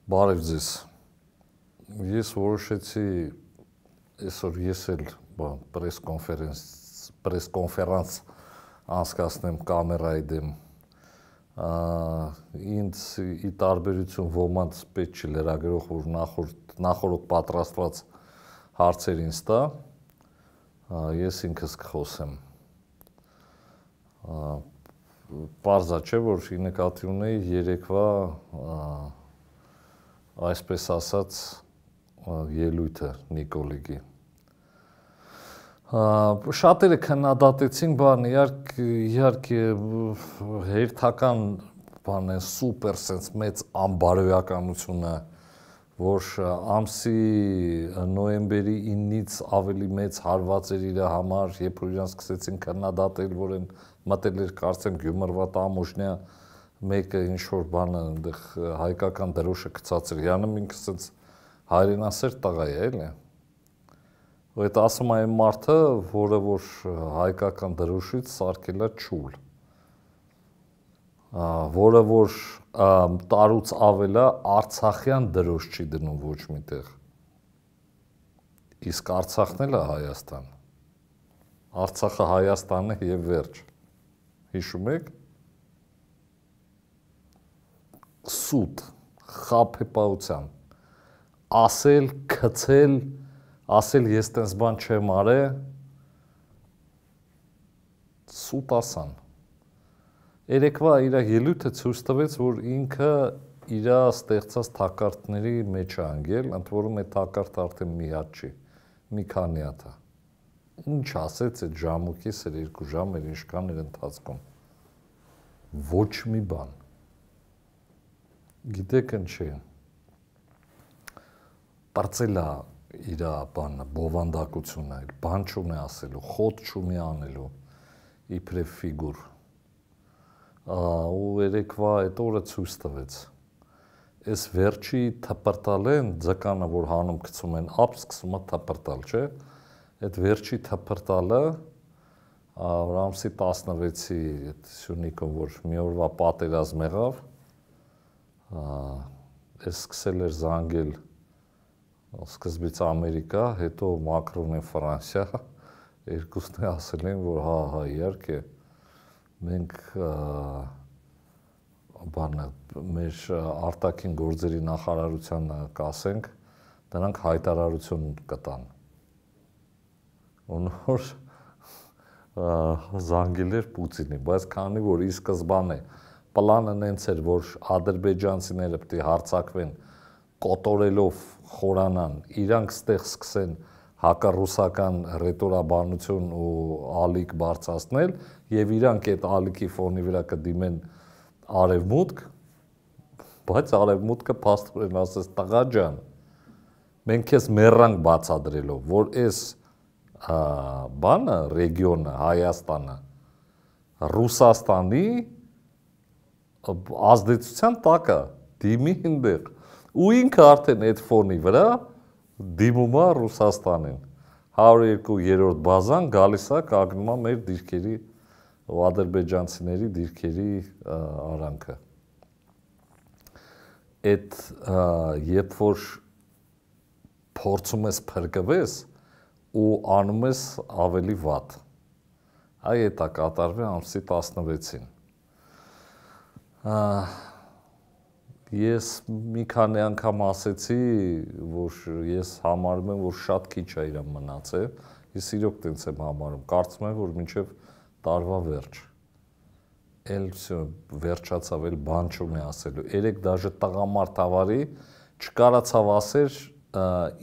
Բարև ձեզ։ Ես որոշեցի այսօր ես էլ պրես-կոնֆերանս անցկացնեմ կամերայի դեմ։ Ինձ ի տարբերություն ոմանց պետք չի լրագրող, որ նախորդ պատրաստված հարցեր ինձ տա, ես ինքս կխոսեմ։ Պարզ է, չէ, որ ի նկատի ունեի երեկվա այսպես ասած ելույթը Նիկոլիկի։ Շատերը քննադատեցին բան, իհարկե հերթական բան է, սուպեր սենց մեծ անբարոյականությունը, որ ամսի նոյեմբերի 9-ից ավելի մեծ հարված էր իր համար, երբ որ իրան սկսեցին քննադատել, որ են մտել էր կարծեմ Գյումրվա տամուժնյա մեկը ինչ-որ բանը այնտեղ հայկական դրոշը գցած էր, Յանը ինքը սենց հայրենասեր տղա է, էլի։ Ու այդ ասում է այն մարդը, որը որ հայկական դրոշից սարքել է չուլ, որը որ տարուց ավել է արցախյան դրոշ չի դնում ոչ միտեղ, իսկ Արցախն էլ է Հայաստան, Արցախը Հայաստան է և վերջ, հիշում եք, սուտ, խաբեբայության, ասել, քցել, ասել ես տենց բան չեմ արել, սուտ ասան։ Երեկվա իր ելույթը ցույց տվեց, որ ինքը իր ստեղծած թակարդների մեջ է անգել, ընդ որում այդ թակարդը արդեն մի հատ չի, մի քանի հատ է։ Ինչ ասեց այդ ժամուկիս էր 2 ժամ էր ինչքան էր ընթացքում։ Ոչ մի բան։ Գիտեք ինչի, պրծել է իր բանը, բովանդակությունը, բան չունի ասելու, խոտ չունի անելու, իբրև ֆիգուր։ Ու երեկվա այդ օրը ցույց տվեց։ Այս վերջի թպրտալեն, ձկանը, որ հանում գցում են, ապ սկսում է թպրտալ, չէ։ Այդ վերջի թպրտալը, որ ամսի 16-ի այդ Սյունիքում, որ մի օրվա պատերազմ եղավ, ես սկսել էր զանգել սկզբից Ամերիկա, հետո Մակրոն է Ֆրանսիա, երկուսն է ասել են, որ հա, իհարկե, մենք մեր արտաքին գործերի նախարարությանը կասենք, դրանք հայտարարություն կտան։ Ու նոր զանգել էր Պուտինի, բայց քանի որ ի սկզբանե պլանը նենց էր, որ ադրբեջանցիները պետք է հարձակվեն կոտորելով խորանան, իրանք ստեղ սկսեն հակառուսական ռետորաբանություն ու ալիք բարձրացնել եւ իրանք այդ ալիքի ֆոնի վրա կդիմեն արևմուտք, բայց արևմուտքը փաստորեն ասես տղա ջան, մենք քեզ մեռանք բացադրելով, որ այս բանը, ռեգիոնը, Հայաստանը, Ռուսաստանի ազդեցության տակ է, դիմի այնտեղ, ու ինքը արդեն այդ ֆոնի վրա դիմում է Ռուսաստանին, 102-րդ բազան գալիս է կանգնում է մեր դիրքերի ու ադրբեջանցիների դիրքերի արանքը։ Այդ երբ որ փորձում ես փրկվես ու անում ես ավելի վատ, այ այդ է կատարվել ամսի 16-ին։ Ես մի քանի անգամ ասեցի, որ ես համարում եմ, որ շատ քիչ է իրան մնացել, ես իրոք տենց եմ համարում, կարծում եմ, որ մինչև տարվա վերջ, էլ վերջացավ, էլ բան չունի ասելու, երեք դաժե տղամարդ ավարի չկարացավ ասեր,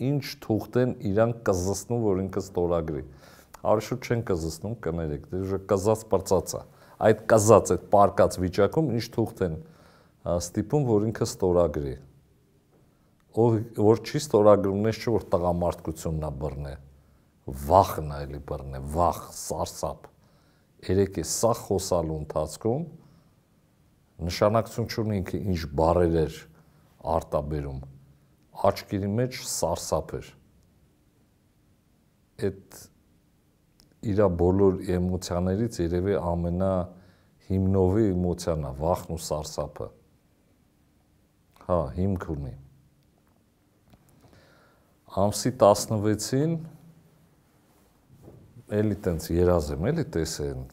ինչ թուղթեն իրան կզսնում, որ ինքը ստորագրի, արշուտ չեն կզսնում, կներեք, դե կզած պրծած է, այդ կզած, այդ պարկած վիճակում ինչ թուղթ են ստիպում, որ ինքը ստորագրի, որ չի ստորագրում, նես չէ, որ տղամարդկությունն է բռնե, վախն է էլի բռնե, վախ, սարսափ, երեք է սա խոսալու ընթացքում, նշանակություն չունի ինքը ինչ բառեր էր արտաբերում, աչքերի մեջ սարսափ էր, այդ իրա բոլոր էմոցիաներից երևի ամենահիմնովի էմոցիան է, վախն ու սարսափը, հա, հիմք ունի, ամսի 16-ին էլի տենց երազ եմ էլի տեսեն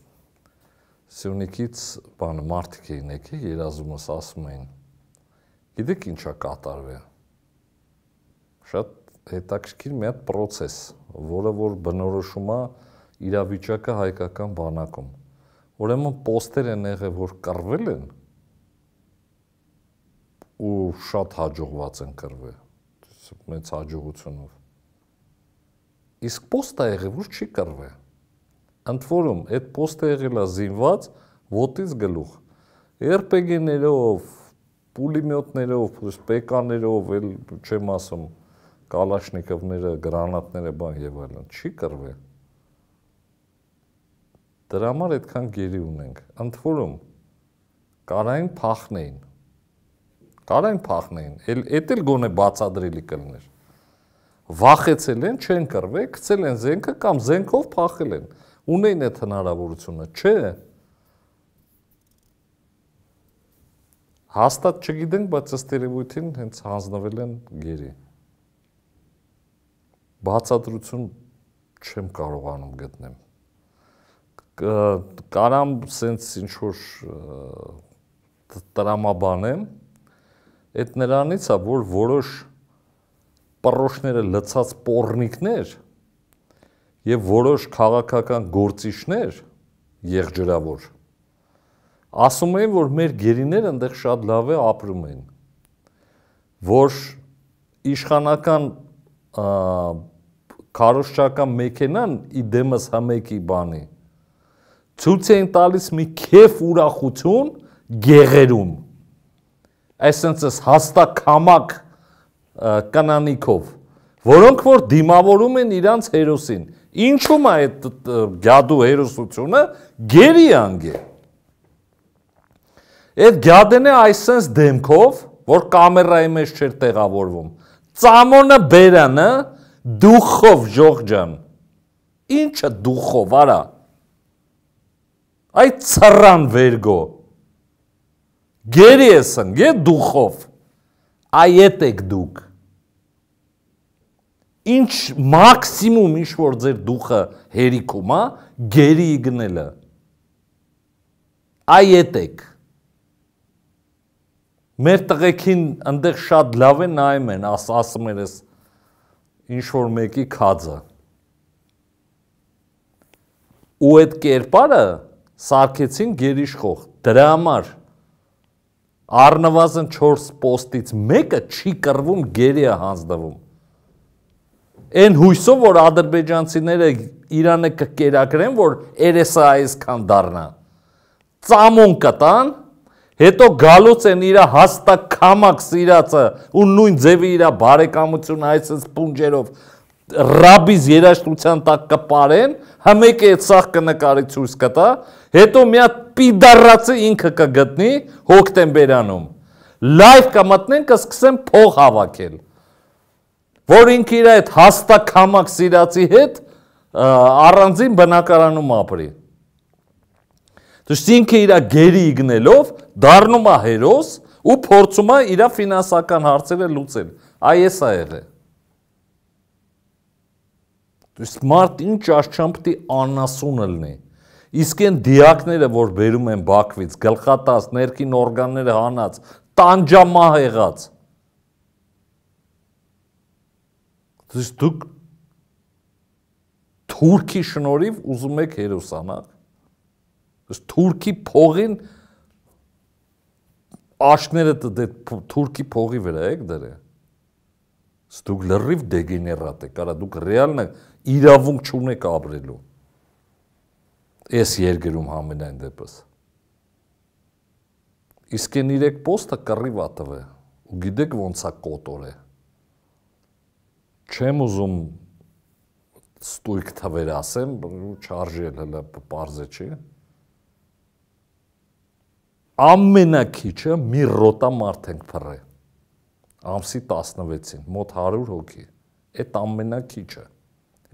Սյունիքից բանը մարդիկ էին եկել երազումս ասում էին գիտեք ինչա կատարվի շատ հետաքրքիր մի հատ process որը որ բնորոշում է իրավիճակը հայկական բանակում ուրեմն պոստեր են եղել որ կռվել են ու շատ հաջողված են կռվել մեծ հաջողությունով իսկ պոստը եղել որ չի կռվել ընդ որում այդ պոստը եղել է զինված ոտից գլուխ RPG-ներով պուլեմյոտներով պլյուս պեկաներով էլ չեմ ասում կալաշնիկովները գրանատները բան եւ այլն չի կռվել դրա համար այդքան գերի ունենք ընդ որում կարային փախնեին էդ էլ գոնե բացադրելի կլներ վախեցել են չեն կռվել գցել են զենքը կամ զենքով փախել են ունեին այդ հնարավորությունը չէ հաստատ չգիտենք բայց ըստ երևույթին հենց հանձնվել են գերի բացատրություն չեմ կարողանում գտնեմ կարամ սենց ինչ-որ տրամաբանեմ այդ նրանից է, որ որոշ պռոշները լցած պոռնիկներ և որոշ քաղաքական գործիչներ եղջրավոր ասում էին, որ մեր գերիները ընդեղ շատ լավ է ապրում են, որ իշխանական քարոզչական մեքենան իդեմս հմեկի բանի ցույց էին տալիս մի քեֆ ուրախություն գեղերում այսինքն հաստատ կամակ կանանիկով որոնք որ դիմավորում են իրանց հերոսին ինչու՞մ է այդ գյադու հերոսությունը գերի անգե այդ գյադենը այսպես դեմքով որ կամերայի մեջ չէր տեղավորվում ծամոնը բերանը դուխով ժողջան ինչը դուխով արա այդ ծռան վերգո գերի ես ընգե դուխով այդ եք դուք ինչ մաքսիմում ինչ որ ձեր դուխը հերիքում է գերի գնելը այդ եք մեր տղեկին ընդեղ շատ լավ է նայում են ասում են ես ինչ-որ մեկի քածը ու այդ կերպարը սարքեցին գերիշխող դրա համար առնվազն 4 պոստից մեկը չի կռվում գերի է հանձնվում այն հույսով որ ադրբեջանցիները Իրանը կկերակրեն որ երեսը այսքան դառնա ծամոն կտան հետո գալուց են իրա հաստատ կամակ սիրածը ու նույն ձևի իրա բարեկամությունը այսպես պունջերով ռաբիզ երաշտության տակ կպարեն հմեկ է այդ սաղ կնկարի ցույց կտա հետո մի հատ պիդարացը ինքը կգտնի հոկտեմբերանում լայվ կմտնեն կսկսեն փող հավաքել որ ինքը իր այդ հաստատ կամակ սիրածի հետ առանձին բնակարանում ապրի Դուք ինքը իր գերի իգնելով դառնում է հերոս ու փորձում է իր ֆինանսական հարցերը լուծել։ Այս է եղել։ Դուք մարդ ինչ աշխամ պիտի անասուն լինի։ Իսկ այն դիակները, որ բերում են Բաքվից, գլխատած, ներքին օրգանները հանած, տանջամահ եղած։ Դուք թուրքի շնորհիվ ուզում եք հերոսանալ։ Թուրքի փողին աշկները թուրքի փողի վրա եք դրել։ Դուք լրիվ դեգեներատ եք, արա դուք ռեալն իրավունք չունեք ապրելու։ Այս երկրում համենայն դեպս։ Իսկ այն 3 պոստը կռիվ ա տվել, ու գիտեք ոնց է կոտոր է։ Չեմ ուզում ստույգ թվեր ասեմ, չարժել հլը պարզ է չի։ Ամենակիչը մի ռոտա մարդ ենք փռել։ Ամսի 16-ին, մոտ 100 հոգի։ Այդ ամենակիչը։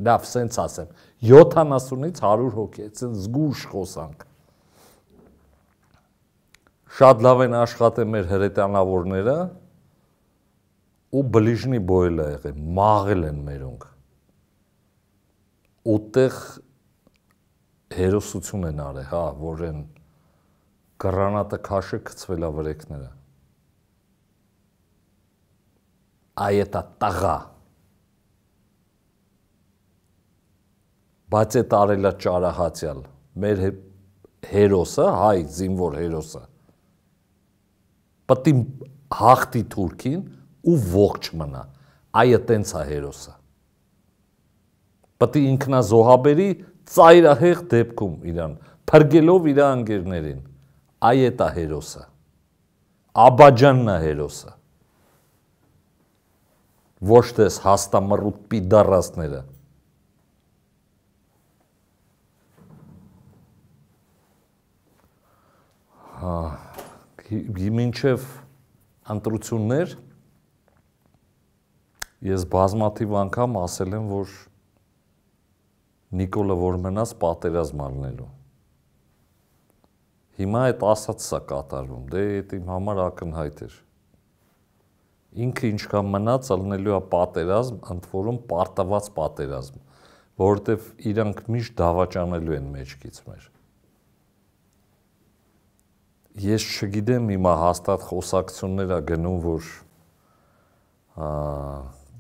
Լավ, սենց ասեմ, 70-ից 100 հոգի, սենց զգուշ խոսանք։ Շատ լավ են աշխատել մեր հրետանավորները, ու բլիժնի բոյել է եղել, մաղել են մերոնք։ Ուտեղ հերոսություն են արել, հա, որ են գրանատը քաշը գցվել է վրեքները։ Այդ է տղա։ Բայց այդ արելա ճարահացյալ, մեր հերոսը, հայ զինվոր հերոսը, պտի հաղթի թուրքին ու ողջ մնա, այը տենց է հերոսը։ Պտի ինքնազոհաբերի ծայրահեղ դեպքում իրան, պրգելով իր անգերներին, այդ է հերոսը, աբաջանն է հերոսը, ոչ տես հաստամռուտ պիդարասները։ Մինչև ընտրություններ ես բազմաթիվ անգամ ասել եմ, որ Նիկոլը որ մնաց պատերազմ ալնելու։ Հիմա այդ ասածը կատարվում, դե այդ իմ համար ակնհայտ էր։ Ինքը ինչքան մնաց ալնելու է պատերազմ, ընդ որում պարտված պատերազմ, որովհետև իրանք միշտ դավաճանելու են մեջքից մեր։ Ես չգիտեմ հիմա հաստատ խոսակցություններ է գնում, որ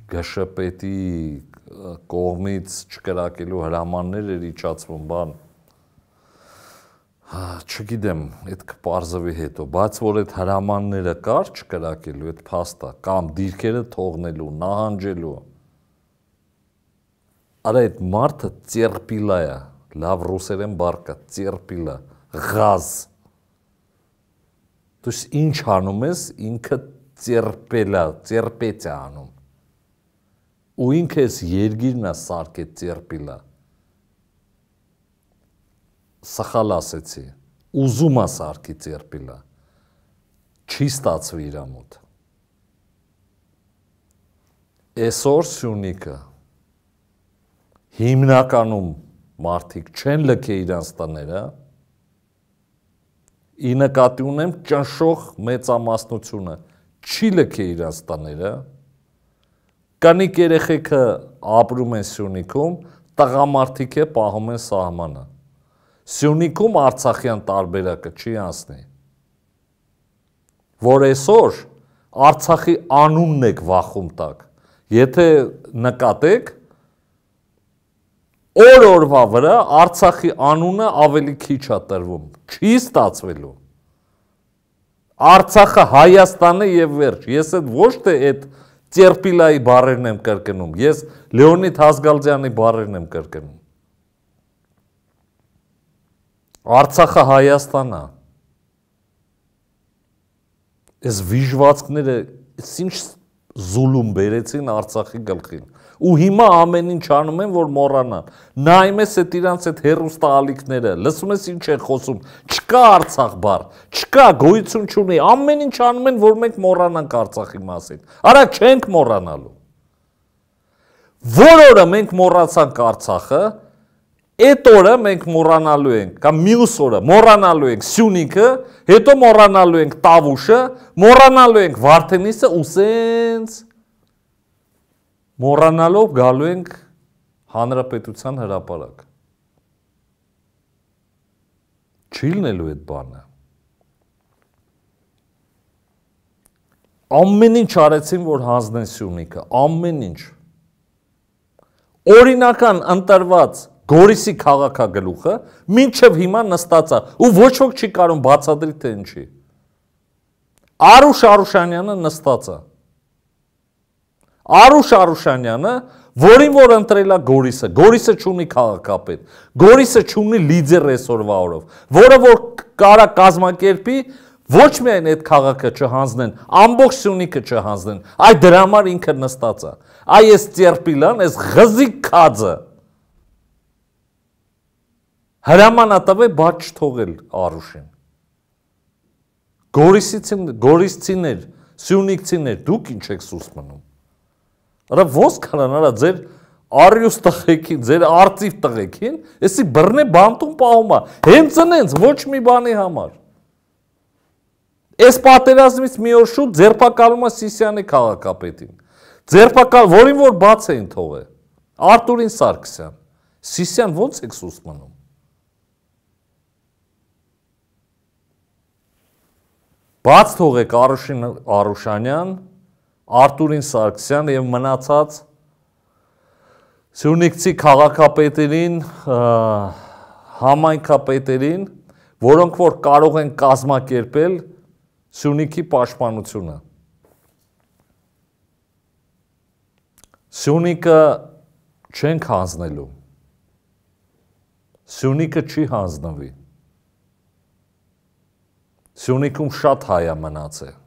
ԳՇՊ-ի կողմից չկրակելու հրամաններ էր իջացվում, բան, չգիտեմ, այդ կպարզվի հետո, բայց որ այդ հրամանները կար չկրակելու, այդ փաստա, կամ դիրքերը թողնելու, նահանջելու, արա այդ մարդը ծերպիլա է, լավ ռուսերեն բառ կա, ծերպիլա, ղազ։ Դու ինչ անում ես, ինքը ծերպելա, ծերպեց է անում։ Ու ինքը ես երգիրն է սարքեց ծերպիլա։ Սխալ ասեցի, ուզում է սարքի ծերպիլա, չի ստացվի իրա մոտ։ Այսօր Սյունիքը հիմնականում մարդիկ չեն լքե իրանց տները, ի նկատի ունեմ ճնշող մեծամասնությունը չի լքե իրանց տները, կանիկ երեխեքը ապրում են Սյունիքում, տղամարդիկ է պահում են սահմանը։ Սյունիքում Արցախյան տարբերակը չի անցնի, որ այսօր Արցախի անունն եք վախում տակ, եթե նկատեք, օրվա վրա Արցախի անունը ավելի քիչ է տրվում, չի ստացվելու։ Արցախը Հայաստան է եւ վերջ։ Ես այդ ոչ թե այդ ծերպիլայի բառերն եմ կրկնում, ես Լեոնիդ Հասգալձյանի բառերն եմ կրկնում։ Արցախը Հայաստան է։ Այս վիժվածքները ինչ զուլում բերեցին Արցախի գլխին։ Ու հիմա ամեն ինչ անում են, որ մոռանան։ Նայում ես այդ իրանց այդ հերոստալիքները, լսում ես ինչ են խոսում, չկա Արցախ բառ, չկա, գոյություն չունի, ամեն ինչ անում են, որ մենք մոռանանք Արցախի մասին։ Արա չենք մոռանալու։ Որ օրը մենք մոռացանք Արցախը, այդ օրը մենք մոռանալու ենք, կամ մյուս օրը մոռանալու ենք Սյունիքը, հետո մոռանալու ենք Տավուշը, մոռանալու ենք Վարդենիսը ու սենց մոռանալով գալու ենք Հանրապետության հրապարակ։ Չի լինելու այդ բանը։ Ամեն ինչ արեցին, որ հանձնեն Սյունիքը, ամեն ինչ։ Օրինական ընտրված Գորիսի քաղաքագլուխը մինչև հիմա նստած է ու ոչ ոք չի կարող բացատրի թե ինչի։ Արուշ Արուշանյանը նստած է։ Արուշ Արուշանյանը, որին որ ընտրել է Գորիսը չունի քաղաքապետ, Գորիսը չունի լիդեր այսօրվա օրով, որը որ կարա կազմակերպի, ոչ միայն այդ քաղաքը չհանձնեն, ամբողջ Սյունիքը չհանձնեն, այ դրա համար ինքը նստած է։ Այ այս ծերպիլան, այս ղզիկ քածը հրամանատավ է բաց չթողել Արուշին։ Գորիսցիներ, Սյունիքցիներ, դուք ինչ եք սուս մնում։ Արա ոնց կանան, արա ձեր Արյուս տղեկին, ձեր արծիվ տղեկին, էսի բռնե բանտում պահում է, հենց ընենց, ոչ մի բանի համար։ Այս պատերազմից մի օր շուտ ձերբակալում է Սիսիանի քաղաքապետին։ Որին որ բաց էին թողել։ Արտուրին Սարգսյան։ Սիսիան ո՞նց է սուս մնում։ Բաց թողեք Արուշին Արուշանյան, Արտուրին Սարգսյան եւ մնացած Սյունիքցի քաղաքապետերին, համայնքապետերին, որոնք որ կարող են կազմակերպել Սյունիքի պաշտպանությունը։ Սյունիքը չենք հանձնելու։ Սյունիքը չի հանձնվի։ Սյունիքում շատ հայ է մնացել։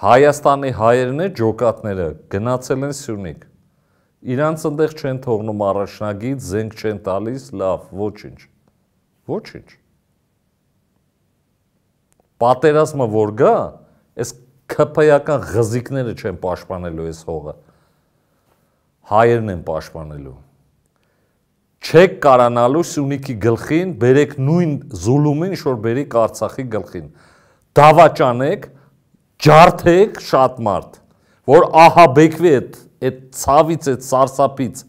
Հայաստանի հայերն է ջոկատները գնացել են Սյունիք։ Իրանց ընդեղ չեն թողնում առաջնագիծ, զենք չեն տալիս, լավ, ոչինչ։ Ոչինչ։ Պատերազմը որ գա, այս ԿՓ-ական ղզիկները չեն պաշտպանելու այս հողը։ Հայերն են պաշտպանելու։ Չեք կարանալու Սյունիքի գլխին, բերեք նույն զուլումին, ինչ որ բերիկ Արցախի գլխին։ Դավաճանեք, ջարդեք շատ մարդ, որ ահաբեկվի այդ ցավից, այդ սարսափից,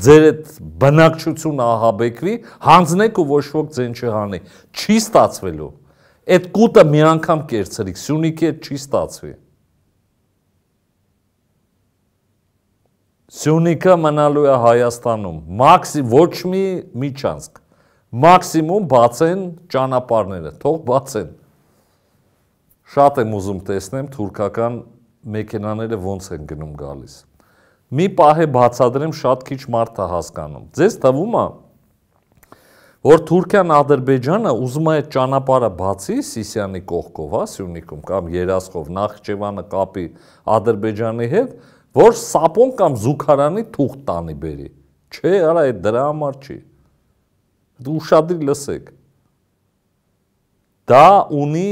ձեր այդ բնակչությունը ահաբեկվի, հանձնեք ու ոչ ոք ձեն չհանի։ Չի ստացվելու։ Այդ կուտը մի անգամ կերցրիք, Սյունիքի հետ չի ստացվի։ Սյունիքը մնալու է Հայաստանում, ոչ մի միջանցք, մաքսիմում բացեն ճանապարհները, թող բացեն։ Շատ եմ ուզում տեսնեմ թուրքական մեքենաները ոնց են գնում գալիս։ Մի պահ է բացադրեմ, շատ քիչ մարդ է հասկանում։ Ձեզ թվում է, որ Թուրքիան Ադրբեջանը ուզում է այդ ճանապարհը բացի Սիսիանի կողքով, Սյունիքում կամ Երասխով, Նախճեվանը կապի Ադրբեջանի հետ, որ սապոն կամ զուգարանի թուղթ տանի բերի։ Չէ, արա այդ դրա համար չի։ Դու ուշադրի լսեք։ Դա ունի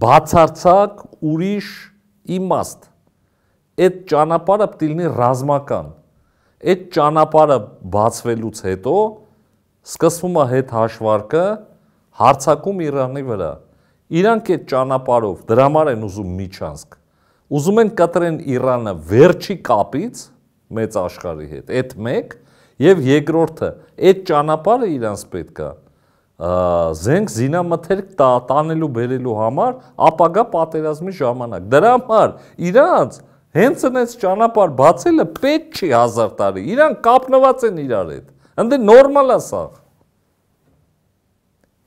բացարձակ ուրիշ իմաստ։ Այդ ճանապարհը պետք է լինի ռազմական։ Այդ ճանապարհը բացվելուց հետո սկսվում է հետ հաշվարկը հարձակում Իրանի վրա։ Իրանք այդ ճանապարհով դրա համար են ուզում միջանցք։ Ուզում են կտրեն Իրանը վերջի կապից մեծ աշխարհի հետ։ Այդ մեկ եւ երկրորդը, այդ ճանապարհը իրանց պետք է զենք զինամթերք տանելու բերելու համար ապագա պատերազմի ժամանակ։ Դրա համար իրանց հենց այնց ճանապարհ բացելը պետք չի 1000 տարի։ Իրանք կապնված են իրար հետ։ Ընդ նորմալ է սա։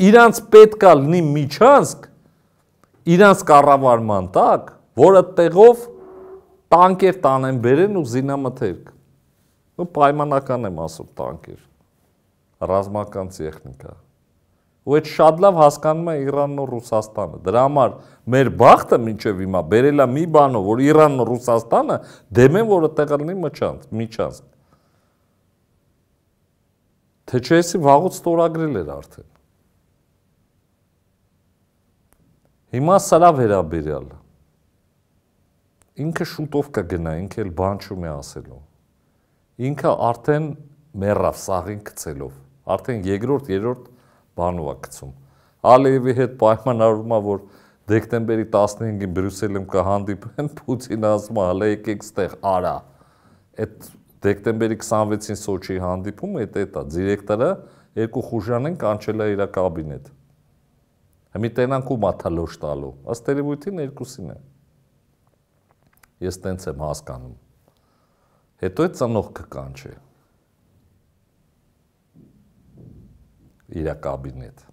Իրանց պետք է լինի միջանցք իրանց կառավարման տակ, որը տեղով տանկեր տանեն բերեն ու զինամթերք։ Ու պայմանական եմ ասում տանկեր։ Ռազմական տեխնիկա։ Ու այդ շատ լավ հասկանում է Իրանն ու Ռուսաստանը։ Դրա համար մեր բախտը մինչև հիմա բերելա մի բանով, որ Իրանն ու Ռուսաստանը դեմ են, որ այդտեղ լինի միջանցք։ Թե չէ էսի վաղուց ստորագրել էր արդեն։ Հիմա սրա վերաբերյալ։ Ինքը շուտով կգնա, ինքը էլ բան չունի ասելու։ Ինքը արդեն մեռավ սաղին գցելով։ Արդեն երրորդ բանով է գցում։ Ալիևի հետ պայմանավորվում է, որ դեկտեմբերի 15-ին Բրյուսելում կհանդիպեն, Պուտինը ասում է, հələ եկեք ստեղ արա։ Այդ դեկտեմբերի 26-ին Սոչիի հանդիպումը այդ է, դիրեկտորը երկու խուժան են կանչել է իր կաբինետ։ Մի տենանք ու մաթալոշ տալու, ըստ երևույթին երկուսին է։ Ես տենց եմ հասկանում։ Հետո է ծնող կկանչի։ Իր կաբինետ։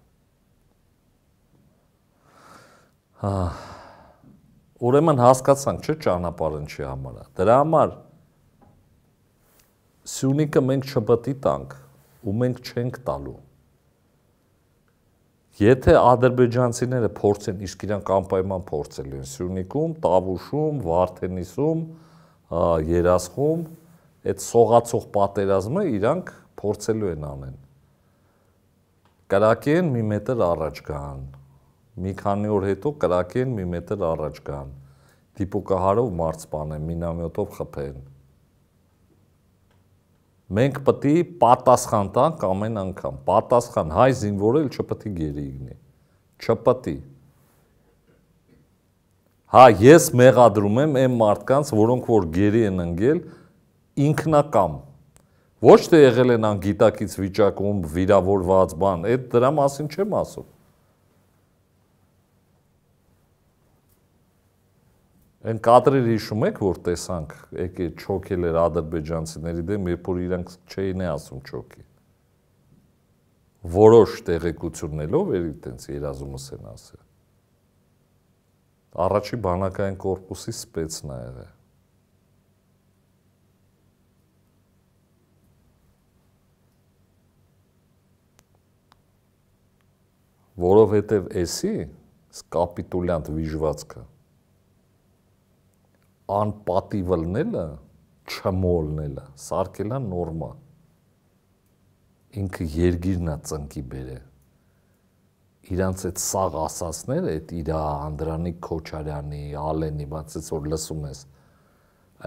Ուրեմն հասկացանք, չէ՞ ճանապարհն չի համարա։ Դրա համար Սյունիքը մենք չպետք է տանք ու մենք չենք տալու։ Եթե ադրբեջանցիները փորձեն, իսկ իրանք անպայման փորձել են Սյունիքում, Տավուշում, Վարդենիսում, Երասխում, այդ սողացող պատերազմը իրանք փորձելու են անեն։ Կրակեն մի մետր առաջ գան, մի քանի օր հետո կրակեն մի մետր առաջ գան, դիպուկահարով մարծպանեն, մինամյոտով խփեն։ Մենք պետք է պատասխան տանք ամեն անգամ, պատասխան հայ զինվորել չպետք է գերի իգնի, չպտի։ Հա, ես մեղադրում եմ այն մարդկանց, որոնք որ գերի են ընկել ինքնակամ։ Ոչ թե եղել են անգիտակից վիճակում, վիրավորված բան, այդ դրա մասին չեմ ասում։ Այն կադրերը հիշում եք, որ տեսանք, եկե չոքել էր ադրբեջանցիների դեմ, երբ որ իրանք չէին ասում չոքի։ Որոշ տեղեկություններով էր այդպես երազումս են ասել։ Առաջի բանակային կորպուսի սպեցն է եղել։ Որովհետև էսի կապիտուլյանտ վիժվածքը անպատիվլնելը, չմոլնելը, սարկելա նորմա։ Ինքը երգիրն է ծնկի բերե։ Իրանց այդ սաղ ասածները, այդ իրա Անդրանիկ Քոչարյանի, Ալենի, բացից որ լսում ես,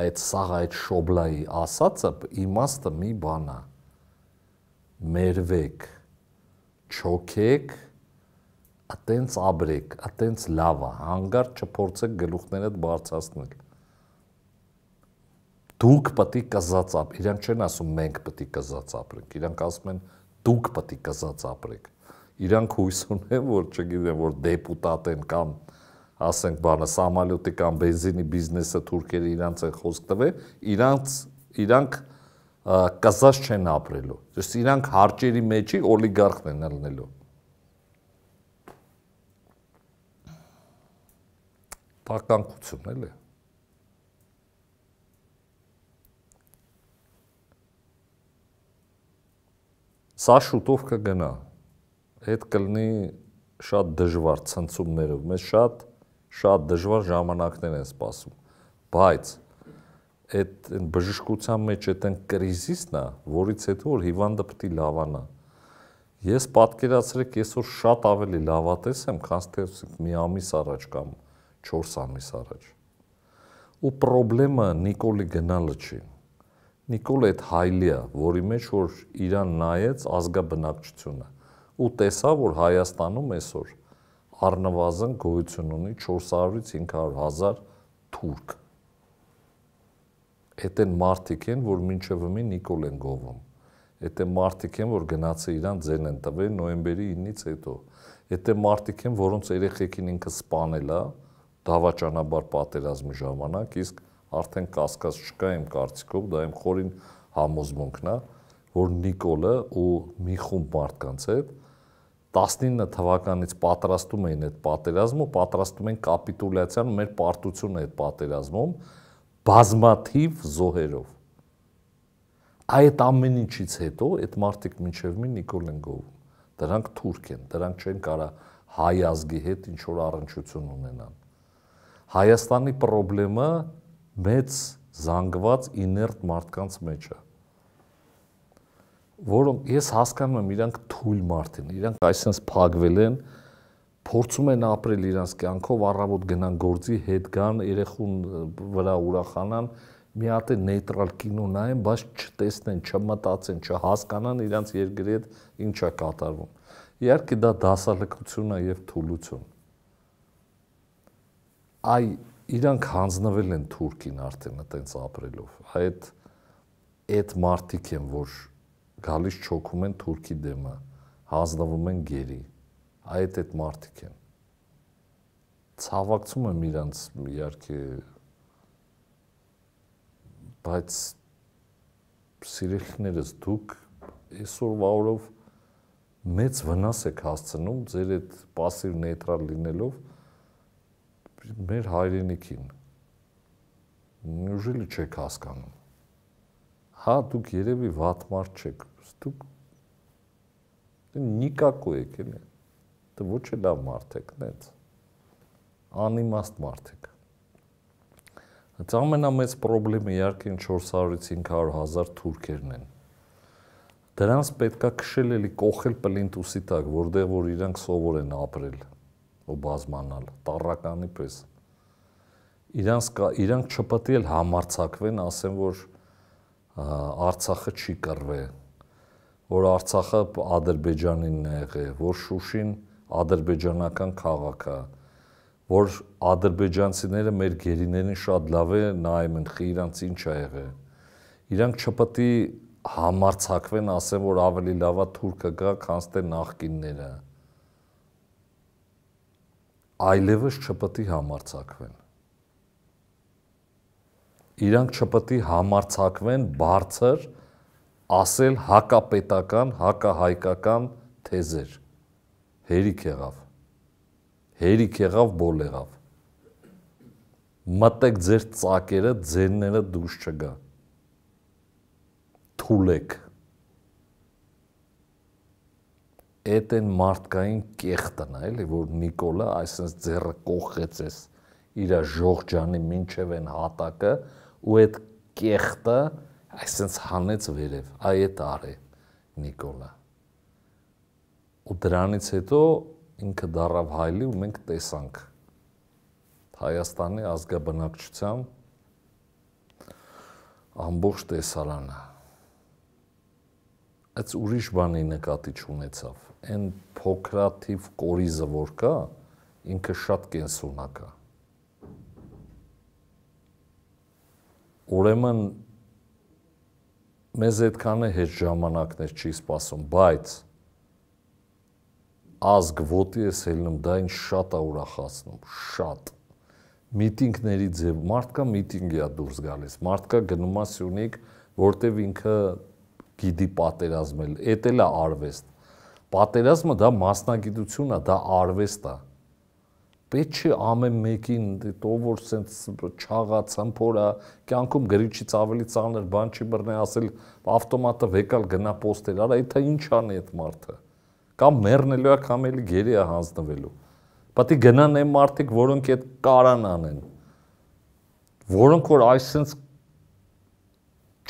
այդ սաղ այդ շոբլայի ասածը իմաստը մի բան է։ Մերվեք, չոքեք, ատենց աբրեք, ատենց լավ է, հանգարտ չփորձեք գլուխներդ բարձրացնել։ Դուք պետք է կզած ապրեք, իրանք չեն ասում մենք պետք է կզած ապրենք, իրանք ասում են դուք պետք է կզած ապրեք։ Իրանք հույս ունեն, որ չգիտեմ, որ դեպուտատ են կամ ասենք բանը սամալյոտի կամ բենզինի բիզնեսը թուրքերը իրանց են խոսք տվել, իրանք կզած չեն ապրելու։ Դες իրանք հարճերի մեջի օլիգարխն են ելնելու։ Տականկություն էլի։ Սա շուտով կգնա, այդ կլնի շատ դժվար ցնցումներով, մեզ շատ դժվար ժամանակներ են սպասում, բայց այդ բժշկության մեջ այդ կրիզիսն է, որից հետո որ հիվանդը պետք է լավանա։ Ես պատկերացրեք այսօր շատ ավելի լավատես եմ, քան թե մի ամիս առաջ կամ 4 ամիս առաջ։ Ու խնդրեմը Նիկոլի գնալը չի։ Նիկոլը այդ հայլի է, որի մեջ որ իրան նայեց ազգաբնակչությունը ու տեսա, որ Հայաստանում այսօր առնվազն գոյություն ունի 400-ից 500 հազար թուրք։ Այդ են մարդիկ են, որ մինչև մի Նիկոլ են գովում։ Այդ են մարդիկ են, որ գնացը իրան ձեն են տվել նոյեմբերի 9-ից հետո։ Այդ են մարդիկ են, որոնց երեխեքին ինքը սպանել է դավաճանաբար պատերազմի ժամանակ, իսկ արդեն կասկած չկա իմ կարծիքով, դա իմ խորին համոզմունքն է, որ Նիկոլը ու մի խումբ մարդկանց հետ 19 թվականից պատրաստում էին այդ պատերազմը, պատրաստում են կապիտուլյացիան, մեր պարտությունը այդ պատերազմում բազմաթիվ զոհերով։ Այդ ամեն ինչից հետո այդ մարդիկ մինչև մի Նիկոլ են գովում։ Դրանք թուրք են, դրանք չեն կարող հայ ազգի հետ ինչ որ առնչություն ունենան։ Հայաստանի խնդրեմը մեծ զանգված իներտ մարդկանց մեջ է, որոնք ես հասկանում եմ, իրանք թույլ մարդ են, իրանք այսպես փակվել են, փորձում են ապրել իրանց կյանքով, առավոտ գնան գործի, հետ գան, երեխուն վրա ուրախանան, մի հատ է նեյտրալ կինո նայեն, բայց չտեսնեն, չմտածեն, չհասկանան իրանց երկրի հետ ինչ է կատարվում։ Իհարկե դա դասալքություն է եւ թուլություն։ Այ իրանք հանձնվել են թուրքին արդեն այտենց ապրելով։ Այդ մարդիկ են, որ գալիս չոքում են թուրքի դեմը, հանձնվում են գերի։ Այդ մարդիկ են։ Ցավակցում եմ իրանց իհարկե, բայց սիրելիներս դուք այսօրվա օրով մեծ վնաս եք հասցնում ձեր այդ пассив նեյտրալ լինելով մեր հայրենիքին։ Неужели չեք հասկանում։ Հա, դուք երևի վատ մարդ չեք, դուք նիկակո եք, էլի։ Դա ոչ է լավ մարդ եք, նենց։ Անիմաստ մարդ եք։ Այդ ամենամեծ խնդրեմը իհարկե 400-ից 500 հազար թուրքերն են։ Դրանց պետքա քշել էլի կողել պլինտուսի տակ, որտեղ որ իրանք սովոր են ապրել ու բազմանալ, տառականի պես։ Իրանք չպետք է համարձակվեն, ասեն, որ Արցախը չի կռվել, որ Արցախը Ադրբեջանինն է եղել, որ Շուշին ադրբեջանական քաղաքը, որ ադրբեջանցիները մեր գերիներին շատ լավ է նայում են, խի իրանց ինչ ա եղել։ Իրանք չպետք է համարձակվեն, ասեն, որ ավելի լավա թուրքը գա, քան թե նախկինները։ Այլևս չպետք է համարձակվեն։ Իրանք չպետք է համարձակվեն բարձր ասել հակապետական, հակահայկական թեզեր։ Հերիք եղավ, բոլ եղավ։ Մտեք ձեր ծակերը, ձենները դուրս չգա։ Թուլեք։ Էդ են մարդկային կեղտն է, էլի, որ Նիկոլը այսպես ձեռը կողղեցես իր ժողջանի մինչև են հատակը ու այդ կեղտը այսպես հանեց վերև, այդ արե Նիկոլը։ Ու դրանից հետո ինքը դառավ հայլի ու մենք տեսանք Հայաստանի ազգաբնակչության ամբողջ տեսարանը։ Այդ ուրիշ բանի նկատի չունեցավ։ Այն փոքրաթիվ կորիզը որ կա, ինքը շատ կենսունակ է։ Ուրեմն մեզ այդքան է հետ ժամանակներ չի սպասում, բայց ազգ ոտի ես ելնում, դա ինձ շատ է ուրախացնում, շատ։ Միտինգների ձև, մարդկա միտինգի է դուրս գալիս, մարդկա գնում է Սյունիք, որտեվ ինքը գիտի պատերազմել, էդ էլ է արվեստ։ Պատերազմը դա մասնագիտություն է, դա արվեստ է։ Պետք չի ամեն մեկին, ով որ սենց չաղաց, հմփորա, կյանքում գրիչից ավելի ծանր բան չի բռնի ասել, ավտոմատը վեկալ գնա պոստեր, արա դա ինչ անի այդ մարդը։ Կամ մեռնելու է, կամ էլի գերի է հանձնվելու։ Պետք է գնան այն մարդիկ, որոնք այդ կարան անեն, որոնք որ այսպես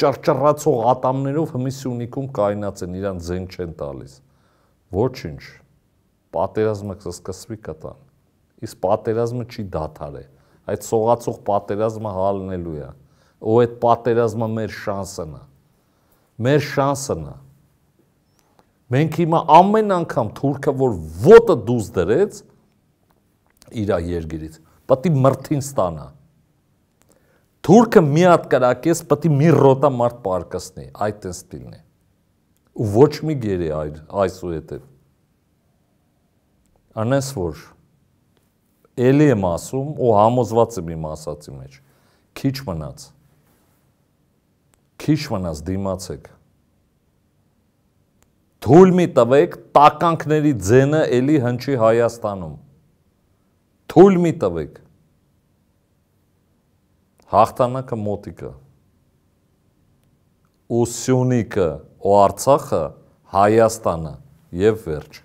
ճռճռացող ատամներով հմի Սյունիքում կայնած են, իրան ձեն չեն տալիս։ Ոչինչ, պատերազմը կսկսվի կտան, իսկ պատերազմը չի դադարե, այդ սողացող պատերազմը հալնելու է, ու այդ պատերազմը մեր շանսն է, մեր շանսն է։ Մենք հիմա ամեն անգամ թուրքը, որ ոտը դուզ դրեց իր երգիրից, պետք է մրթին ստանա։ Թուրքը մի հատ կրակես, պետք է մի ռոտա մարդ պարկասնի, այդ են ստիլն է։ Ու ոչ մի գերի այսուհետև։ Անես որ էլի եմ ասում ու համոզված եմ իմ ասացի մեջ, քիչ մնաց դիմացեք։ Թույլ մի տվեք, տականքների ձենը էլի հնչի Հայաստանում։ Թույլ մի տվեք։ Հաղթանակը մոտիկը։ Ու Սյունիքը, ու Արցախը, Հայաստանը, եւ վերջ։